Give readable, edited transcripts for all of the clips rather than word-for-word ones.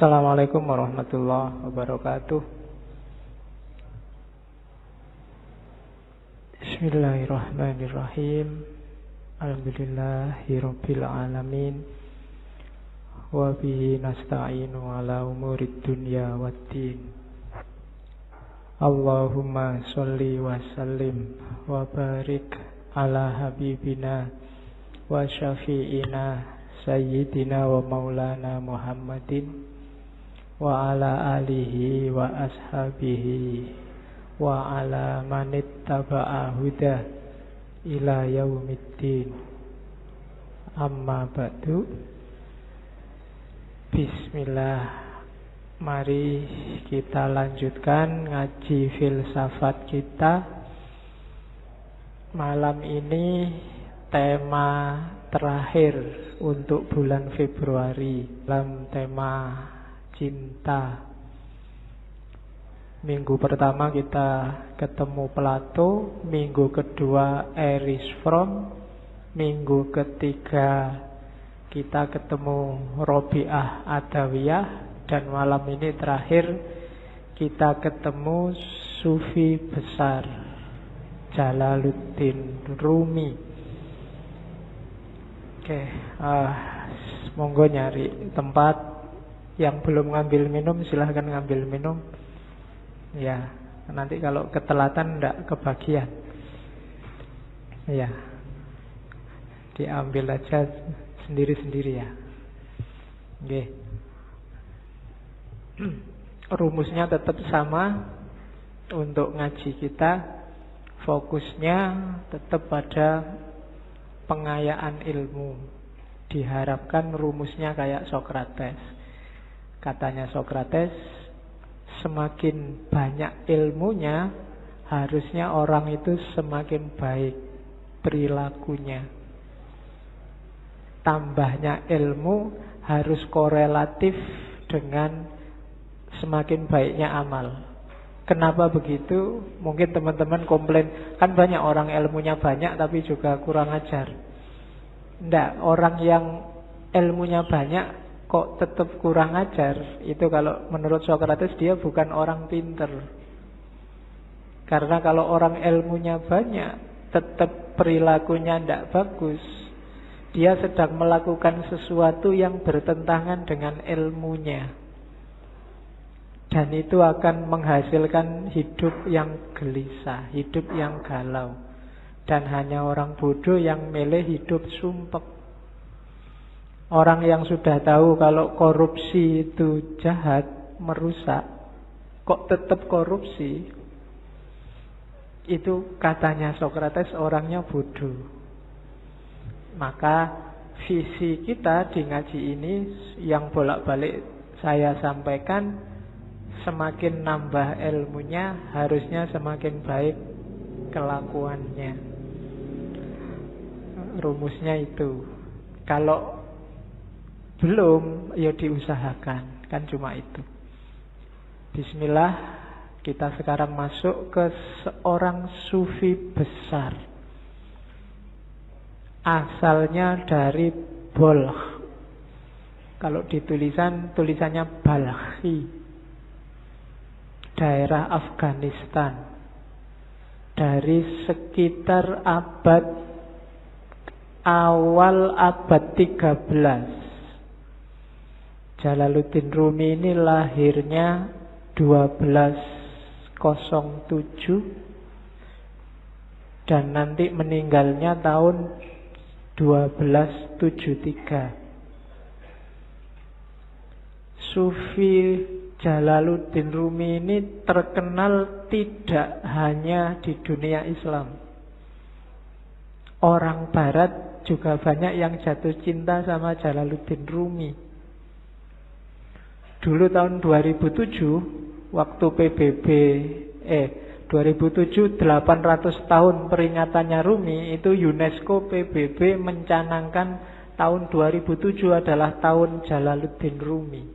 Assalamualaikum warahmatullahi wabarakatuh. Bismillahirrahmanirrahim. Alhamdulillahirabbil alamin. Wa bihi nasta'inu ala umurid dunya waddin. Allahumma sholli wa sallim wa barik ala habibina wa syafi'ina sayyidina wa maulana Muhammadin wa ala alihi wa ashabihi wa ala manittaba'a huda ila yaumiddin. Amma ba'du. Bismillah. Mari kita lanjutkan ngaji filsafat kita. Malam ini tema terakhir untuk bulan Februari dalam tema cinta. Minggu pertama kita ketemu Plato, minggu kedua Erich Fromm, minggu ketiga kita ketemu Robiah Adawiyah, dan malam ini terakhir kita ketemu Sufi besar Jalaluddin Rumi. Oke, monggo nyari tempat. Yang belum ngambil minum silahkan ngambil minum. Ya, nanti kalau ketelatan enggak kebagian. Ya, diambil aja sendiri-sendiri ya. Oke. Rumusnya tetap sama untuk ngaji kita. Fokusnya tetap pada pengayaan ilmu. Diharapkan rumusnya kayak Sokrates. Katanya Sokrates, semakin banyak ilmunya, harusnya orang itu semakin baik perilakunya. Tambahnya ilmu harus korelatif dengan semakin baiknya amal. Kenapa begitu? Mungkin teman-teman komplain, kan banyak orang ilmunya banyak tapi juga kurang ajar. Enggak, orang yang ilmunya banyak kok tetap kurang ajar, itu kalau menurut Sokrates dia bukan orang pinter. Karena kalau orang ilmunya banyak tetap perilakunya tidak bagus, dia sedang melakukan sesuatu yang bertentangan dengan ilmunya, dan itu akan menghasilkan hidup yang gelisah, hidup yang galau. Dan hanya orang bodoh yang milih hidup sumpek. Orang yang sudah tahu kalau korupsi itu jahat, merusak, kok tetap korupsi, itu katanya Sokrates orangnya bodoh. Maka visi kita di ngaji ini yang bolak-balik saya sampaikan, semakin nambah ilmunya harusnya semakin baik kelakuannya. Rumusnya itu. Kalau belum, ya diusahakan. Kan cuma itu. Bismillah. Kita sekarang masuk ke seorang sufi besar. Asalnya dari Balkh. Kalau tulisannya Balkhi. Daerah Afghanistan. Dari sekitar awal abad 13. Jalaluddin Rumi ini lahirnya 1207 dan nanti meninggalnya tahun 1273. Sufi Jalaluddin Rumi ini terkenal tidak hanya di dunia Islam. Orang Barat juga banyak yang jatuh cinta sama Jalaluddin Rumi. Dulu tahun 2007, waktu PBB 2007 800 tahun peringatannya Rumi, itu UNESCO PBB mencanangkan tahun 2007 adalah tahun Jalaluddin Rumi.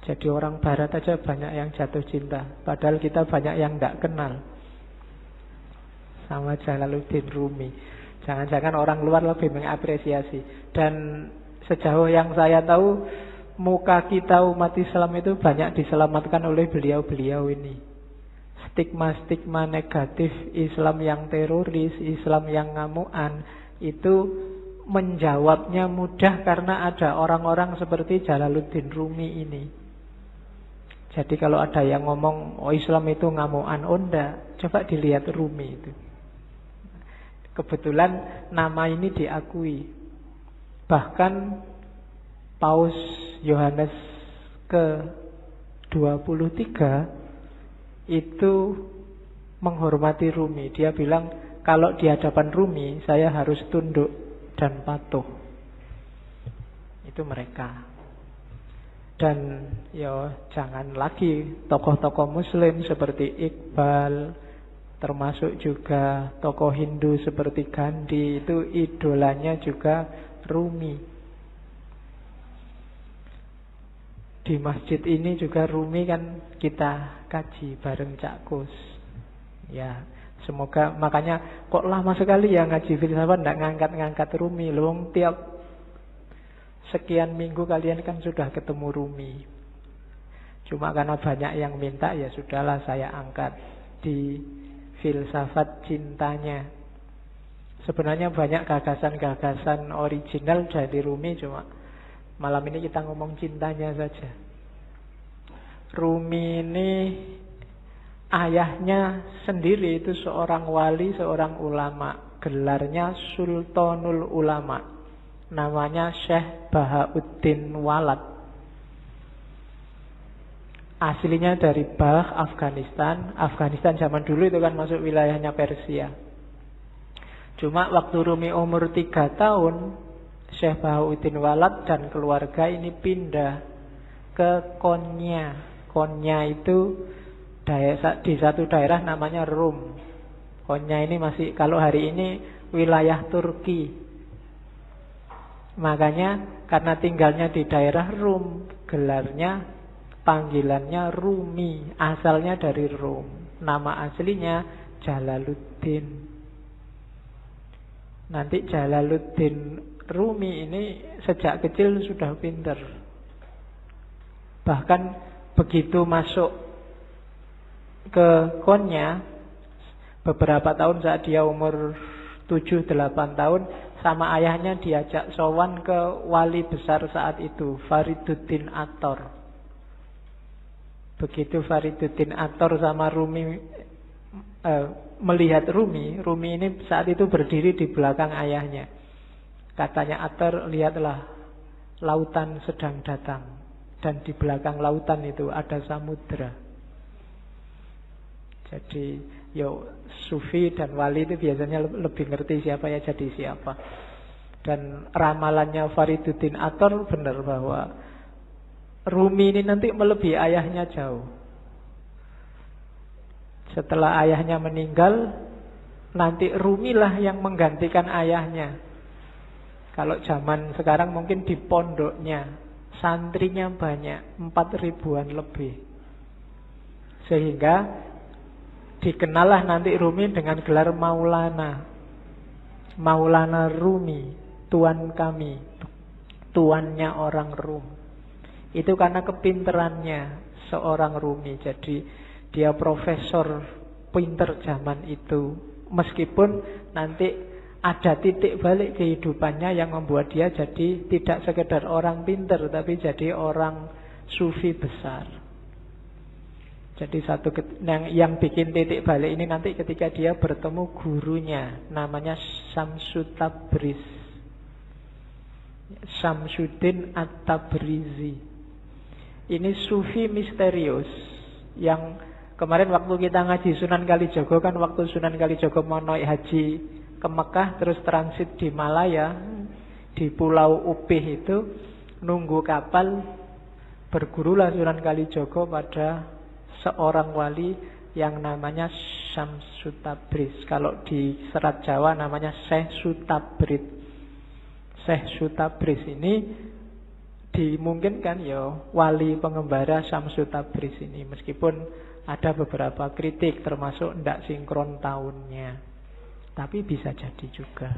Jadi orang Barat aja banyak yang jatuh cinta, padahal kita banyak yang tidak kenal sama Jalaluddin Rumi. Jangan-jangan orang luar lebih mengapresiasi. Dan sejauh yang saya tahu, muka kita umat Islam itu banyak diselamatkan oleh beliau-beliau ini. Stigma-stigma negatif Islam yang teroris, Islam yang ngamuan, itu menjawabnya mudah karena ada orang-orang seperti Jalaluddin Rumi ini. Jadi kalau ada yang ngomong, oh Islam itu ngamuan, oh enggak, coba dilihat Rumi itu. Kebetulan nama ini diakui. Bahkan Paus Yohanes ke-23 itu menghormati Rumi. Dia bilang, kalau di hadapan Rumi, saya harus tunduk dan patuh. Itu mereka. Dan ya jangan lagi tokoh-tokoh Muslim seperti Iqbal, termasuk juga tokoh Hindu seperti Gandhi, itu idolanya juga Rumi. Di masjid ini juga Rumi kan kita kaji bareng Cak Kus. Ya, semoga, makanya kok lama sekali ya ngaji filsafat ndak ngangkat-ngangkat Rumi. Loh, tiap sekian minggu kalian kan sudah ketemu Rumi. Cuma karena banyak yang minta, ya sudahlah saya angkat di filsafat cintanya. Sebenarnya banyak gagasan-gagasan original dari Rumi, cuma malam ini kita ngomong cintanya saja. Rumi ini ayahnya sendiri itu seorang wali, seorang ulama. Gelarnya Sultanul Ulama. Namanya Syekh Bahauddin Walad. Aslinya dari Bah, Afghanistan. Afghanistan zaman dulu itu kan masuk wilayahnya Persia. Cuma waktu Rumi umur 3 tahun, Syekh Bahauddin Walad dan keluarga ini pindah ke Konya. Konya itu di satu daerah namanya Rum. Konya ini masih, kalau hari ini wilayah Turki. Makanya karena tinggalnya di daerah Rum, gelarnya, panggilannya Rumi. Asalnya dari Rum. Nama aslinya Jalaluddin. Nanti Jalaluddin Rumi ini sejak kecil sudah pintar. Bahkan begitu masuk ke Konya, beberapa tahun saat dia umur 7-8 tahun, sama ayahnya diajak sowan ke wali besar saat itu, Fariduddin Attor. Begitu Fariduddin Attor sama Rumi melihat Rumi, Rumi ini saat itu berdiri di belakang ayahnya. Katanya Attor, lihatlah, lautan sedang datang. Dan di belakang lautan itu ada samudra. Jadi Sufi dan wali itu biasanya lebih ngerti siapa ya jadi siapa. Dan ramalannya Fariduddin Attor benar bahwa Rumi ini nanti melebihi ayahnya jauh. Setelah ayahnya meninggal, nanti Rumi lah yang menggantikan ayahnya. Kalau zaman sekarang mungkin di pondoknya, santrinya banyak, 4.000-an lebih. Sehingga dikenallah nanti Rumi dengan gelar Maulana. Maulana Rumi, tuan kami, tuannya orang Rum. Itu karena kepinterannya seorang Rumi. Jadi dia profesor pinter zaman itu. Meskipun nanti ada titik balik kehidupannya yang membuat dia jadi tidak sekedar orang pinter, tapi jadi orang sufi besar. Jadi yang bikin titik balik ini nanti ketika dia bertemu gurunya, namanya Syamsu Tabriz, Syamsuddin At-Tabrizi. Ini sufi misterius yang kemarin waktu kita ngaji Sunan Kalijogo, kan waktu Sunan Kalijogo mau naik haji ke Mekah terus transit di Malaya, di Pulau Upih itu, nunggu kapal, bergurulah Sunan Kalijogo pada seorang wali yang namanya Syamsu Tabriz. Kalau di Serat Jawa namanya Syekh Sutabrid. Syekh Sutabrid ini dimungkinkan ya wali pengembara Syamsu Tabriz ini, meskipun ada beberapa kritik termasuk ndak sinkron tahunnya, tapi bisa jadi juga.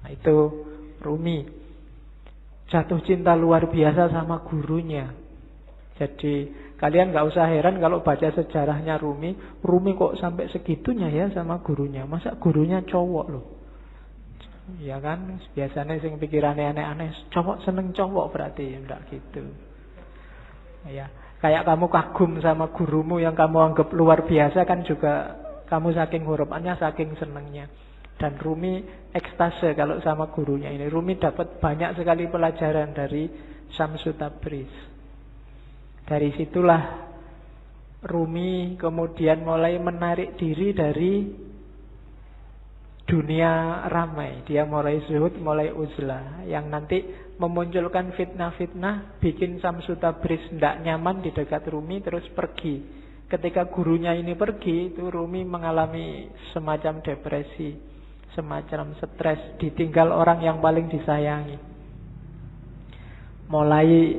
Nah, itu Rumi. jatuh cinta luar biasa sama gurunya. Jadi kalian gak usah heran kalau baca sejarahnya Rumi. Rumi kok sampai segitunya ya sama gurunya. Masa gurunya cowok loh. Ya kan, biasanya sing pikirannya aneh-aneh, cowok seneng cowok berarti, enggak gitu. Ya, kayak kamu kagum sama gurumu yang kamu anggap luar biasa kan juga kamu saking harapannya, saking senengnya. Dan Rumi ekstase kalau sama gurunya ini. Rumi dapat banyak sekali pelajaran dari Syamsu Tabriz. Dari situlah Rumi kemudian mulai menarik diri dari dunia ramai. Dia mulai zuhud, mulai uzlah, yang nanti memunculkan fitnah-fitnah, bikin Syamsu Tabriz tidak nyaman di dekat Rumi, terus pergi. Ketika gurunya ini pergi, itu Rumi mengalami semacam depresi, semacam stres, ditinggal orang yang paling disayangi. Mulai